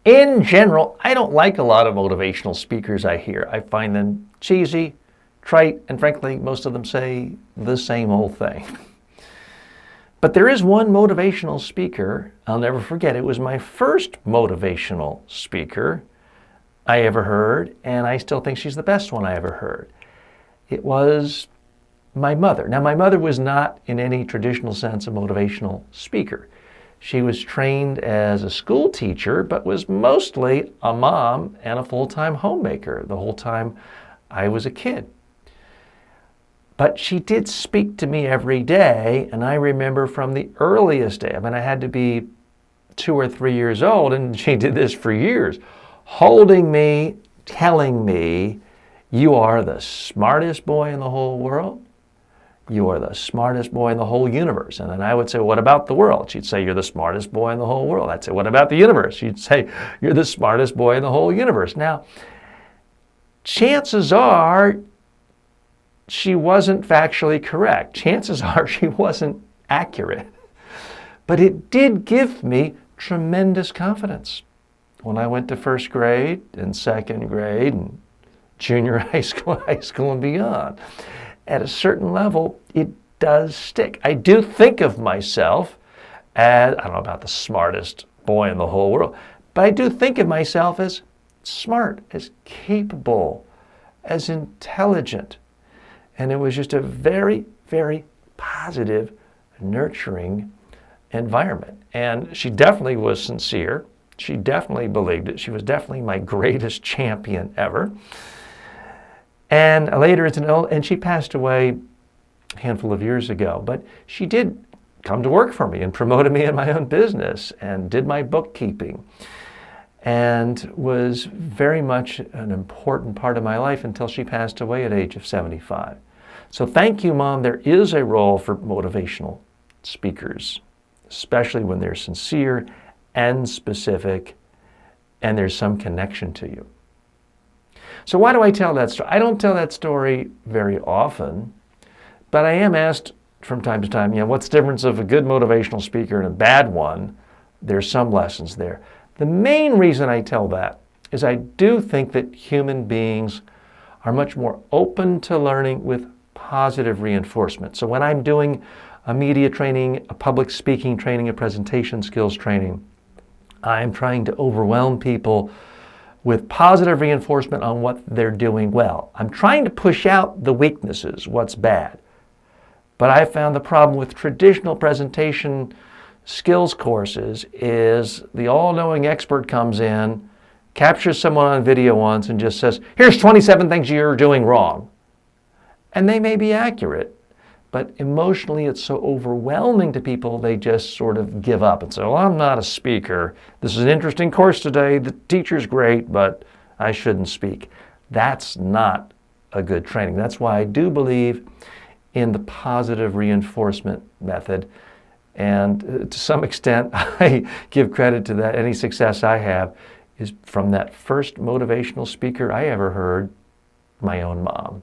In general, I don't like a lot of motivational speakers I hear. I find them cheesy, trite, and frankly, most of them say the same old thing. But there is one motivational speaker I'll never forget. It was my first motivational speaker I ever heard, and I still think she's the best one I ever heard. It was my mother. Now, my mother was not in any traditional sense a motivational speaker. She was trained as a school teacher, but was mostly a mom and a full-time homemaker the whole time I was a kid. But she did speak to me every day, and I remember from the earliest day, I mean, I had to be 2 or 3 years old, and she did this for years, holding me, telling me, "You are the smartest boy in the whole world. You are the smartest boy in the whole universe." And then I would say, "What about the world?" She'd say, "You're the smartest boy in the whole world." I'd say, "What about the universe?" She'd say, "You're the smartest boy in the whole universe." Now, chances are she wasn't factually correct. Chances are she wasn't accurate. But it did give me tremendous confidence. When I went to first grade and second grade and junior high school and beyond, at a certain level, it does stick. I do think of myself as, I don't know about the smartest boy in the whole world, but I do think of myself as smart, as capable, as intelligent. And it was just a very, very positive, nurturing environment. And she definitely was sincere. She definitely believed it. She was definitely my greatest champion ever. And later, and she passed away a handful of years ago, but she did come to work for me and promoted me in my own business and did my bookkeeping and was very much an important part of my life until she passed away at age of 75. So thank you, Mom. There is a role for motivational speakers, especially when they're sincere and specific and there's some connection to you. So why do I tell that story? I don't tell that story very often, but I am asked from time to time, what's the difference of a good motivational speaker and a bad one? There's some lessons there. The main reason I tell that is I do think that human beings are much more open to learning with positive reinforcement. So when I'm doing a media training, a public speaking training, a presentation skills training, I'm trying to overwhelm people with positive reinforcement on what they're doing well. I'm trying to push out the weaknesses, what's bad. But I found the problem with traditional presentation skills courses is the all-knowing expert comes in, captures someone on video once and just says, "Here's 27 things you're doing wrong." And they may be accurate, but emotionally it's so overwhelming to people they just sort of give up and say, "Well, I'm not a speaker. This is an interesting course today. The teacher's great, but I shouldn't speak." That's not a good training. That's why I do believe in the positive reinforcement method. And to some extent, I give credit to that. Any success I have is from that first motivational speaker I ever heard, my own mom.